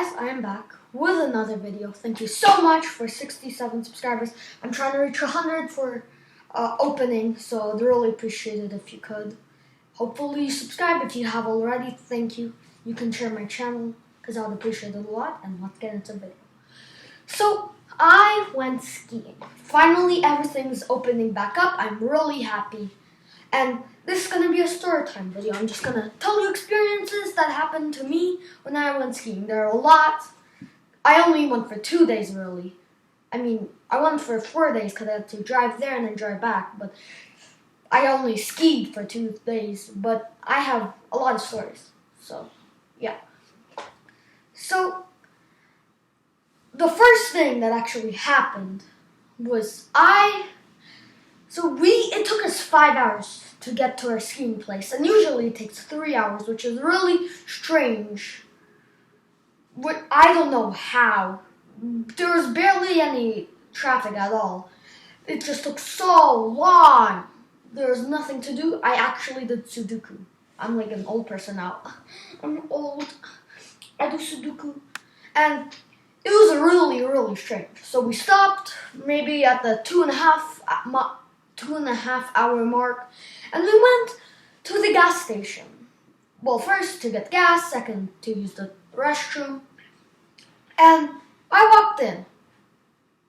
guys, I am back with another video. Thank you so much for 67 subscribers. I'm trying to reach 100 for opening, so I'd really appreciate it if you could. Hopefully you subscribe if you have already. Thank you. You can share my channel because I would appreciate it a lot. And let's get into the video. So I went skiing. Finally everything's opening back up. I'm really happy. And this is going to be a story time video. I'm just going to tell you experiences that happened to me when I went skiing. There are a lot. I only went for 2 days, really. I mean, I went for 4 days because I had to drive there and then drive back. But I only skied for 2 days. But I have a lot of stories. So, yeah. So, the first thing that actually happened was it took us 5 hours to get to our skiing place, and usually it takes 3 hours, which is really strange. I don't know how. There was barely any traffic at all. It just took so long. There was nothing to do. I actually did Sudoku. I'm like an old person now. I'm old. I do Sudoku. And it was really, really strange. So we stopped maybe at the 2.5 hour mark, and we went to the gas station. Well, first to get gas, second to use the restroom. And I walked in.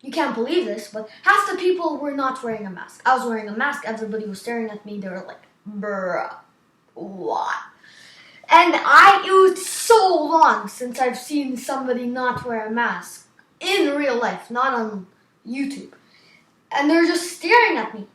You can't believe this, but half the people were not wearing a mask. I was wearing a mask. Everybody was staring at me. They were like, bruh, what? And it was so long since I've seen somebody not wear a mask in real life, not on YouTube. And they're just staring at me.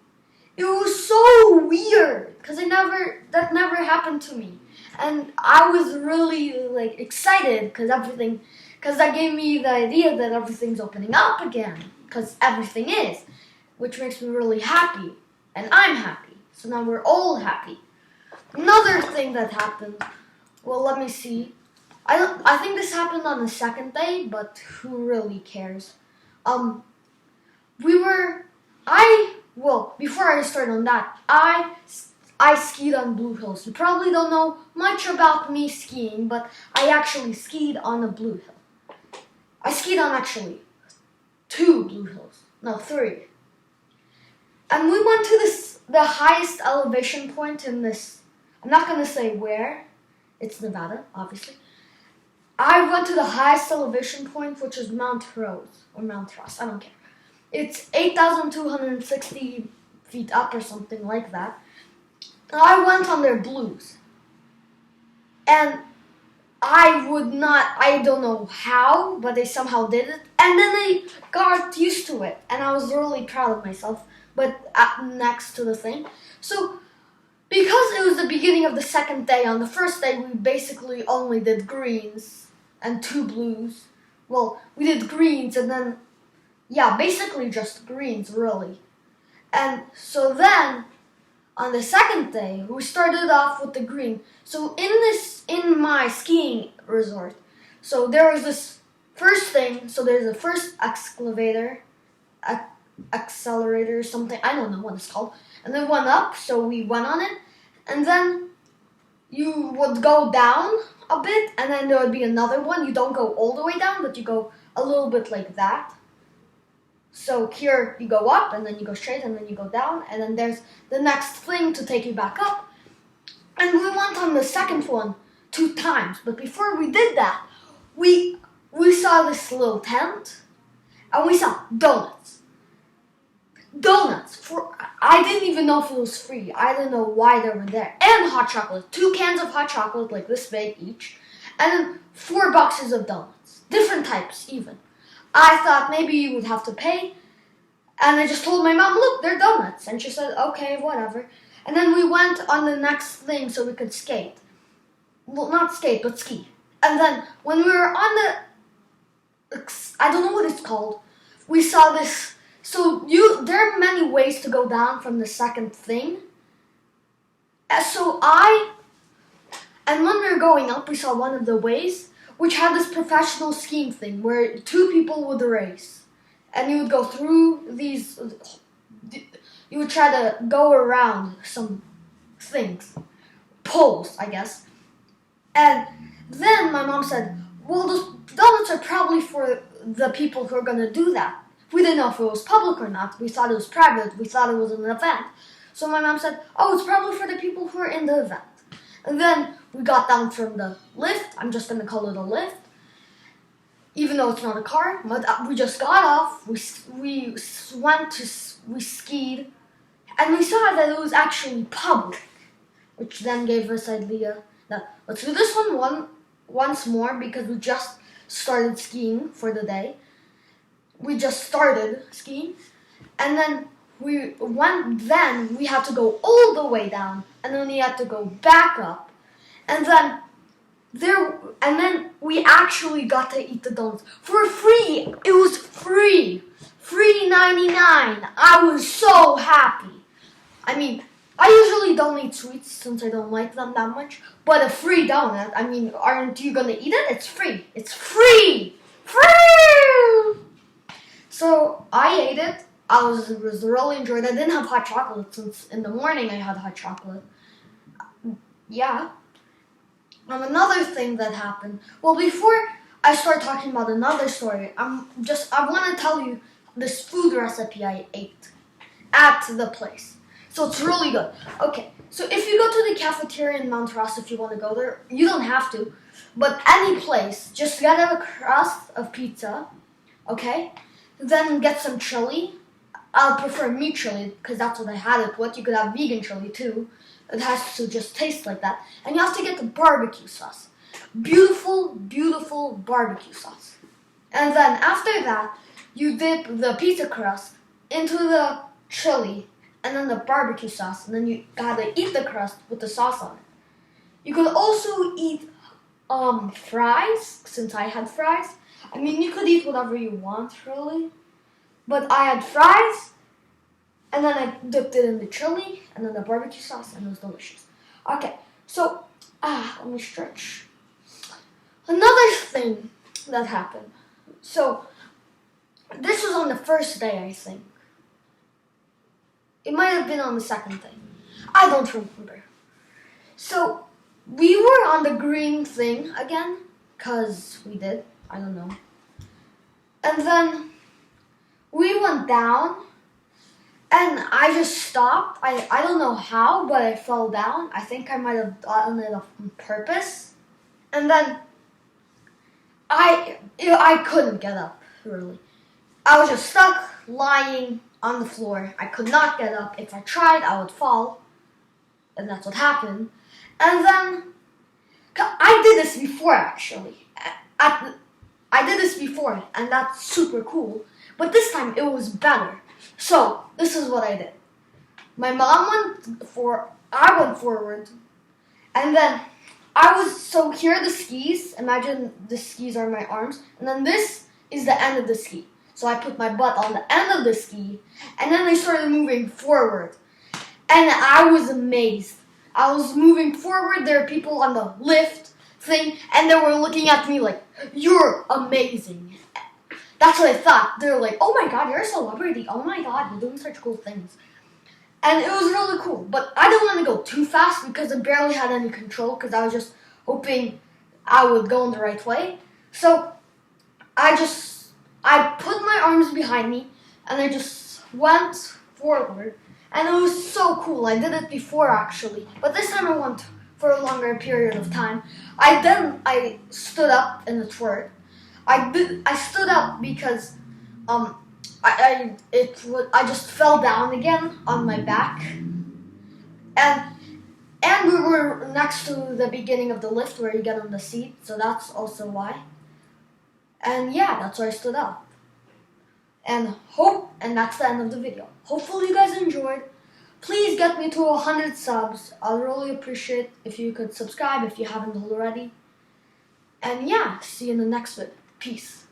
It was so weird because that never happened to me. And I was really excited because that gave me the idea that everything's opening up again, because everything is, which makes me really happy. And I'm happy. So now we're all happy. Another thing that happened, well, let me see. I think this happened on the second day, but who really cares? Before I start on that, I skied on Blue Hills. You probably don't know much about me skiing, but I actually skied on a Blue Hill. I skied on actually 2 Blue Hills. No, 3. And we went to the highest elevation point in this. I'm not going to say where. It's Nevada, obviously. I went to the highest elevation point, which is Mount Rose, or Mount Ross, I don't care. It's 8,260 feet up or something like that. And I went on their blues. And I don't know how, but they somehow did it. And then I got used to it. And I was really proud of myself, but next to the thing. So, because it was the beginning of the second day, on the first day we basically only did greens and 2 blues. Well, we did greens and then, yeah, basically just greens, really. And so then, on the second day, we started off with the green. So in my skiing resort, so there was this first thing, so there's a first accelerator, something, I don't know what it's called. And then went up, so we went on it. And then you would go down a bit, and then there would be another one. You don't go all the way down, but you go a little bit like that. So here you go up, and then you go straight, and then you go down, and then there's the next thing to take you back up. And we went on the second one 2 times, but before we did that, we saw this little tent, and we saw donuts. I didn't even know if it was free. I didn't know why they were there. And hot chocolate. 2 cans of hot chocolate, like this big each. And then 4 boxes of donuts. Different types, even. I thought maybe you would have to pay. And I just told my mom, look, they're donuts. And she said, okay, whatever. And then we went on the next thing so we could skate. Well, not skate, but ski. And then when we were on I don't know what it's called. We saw this. So there are many ways to go down from the second thing. And when we were going up, we saw one of the ways, which had this professional skiing thing where 2 people would race. And you would go through these, you would try to go around some things, poles, I guess. And then my mom said, well, those don'ts are probably for the people who are going to do that. We didn't know if it was public or not. We thought it was private. We thought it was an event. So my mom said, oh, it's probably for the people who are in the event. And then we got down from the lift. I'm just going to call it a lift. Even though it's not a car. But we just got off. We skied. And we saw that it was actually public. Which then gave us the idea that let's do this one once more because we just started skiing for the day. We just started skiing. And then we had to go all the way down, and then we had to go back up, and then we actually got to eat the donuts for free. It was free, $3.99. I was so happy. I mean, I usually don't eat sweets since I don't like them that much, but a free donut, I mean, aren't you gonna eat it? It's free. It's free, free. So I ate it. I was really enjoyed it. I didn't have hot chocolate since in the morning I had hot chocolate. Yeah. Another thing that happened. Well, before I start talking about another story, I want to tell you this food recipe I ate at the place. So it's really good. Okay, so if you go to the cafeteria in Mount Ross, if you want to go there, you don't have to. But any place, just get a crust of pizza, okay? Then get some chili. I'll prefer meat chili because that's what I had it with. You could have vegan chili too. It has to just taste like that. And you have to get the barbecue sauce. Beautiful, beautiful barbecue sauce. And then after that, you dip the pizza crust into the chili and then the barbecue sauce. And then you gotta eat the crust with the sauce on it. You could also eat fries, since I had fries. I mean, you could eat whatever you want, really. But I had fries, and then I dipped it in the chili, and then the barbecue sauce, and it was delicious. Okay, so, let me stretch. Another thing that happened. So, this was on the first day, I think. It might have been on the second day. I don't remember. So, we were on the green thing again, because we did. I don't know. And then we went down, and I just stopped. I don't know how, but I fell down. I think I might have done it on purpose. And then I couldn't get up, really. I was just stuck lying on the floor. I could not get up. If I tried, I would fall. And that's what happened. And then I did this before, actually. I did this before, and that's super cool. But this time, it was better. So, this is what I did. My mom I went forward, and then so here are the skis. Imagine the skis are my arms, and then this is the end of the ski. So I put my butt on the end of the ski, and then I started moving forward. And I was amazed. I was moving forward, there were people on the lift thing, and they were looking at me like, you're amazing. That's what I thought. They were like, oh my god, you're a celebrity. Oh my god, you're doing such cool things. And it was really cool. But I didn't want to go too fast because I barely had any control because I was just hoping I would go in the right way. So I put my arms behind me and I just went forward. And it was so cool. I did it before actually. But this time I went for a longer period of time. I stood up in the twerk. I stood up because I just fell down again on my back, and we were next to the beginning of the lift where you get on the seat, so that's also why. And yeah, that's why I stood up. And that's the end of the video. Hopefully you guys enjoyed. Please get me to 100 subs. I'll really appreciate if you could subscribe if you haven't already. And yeah, see you in the next video. Peace.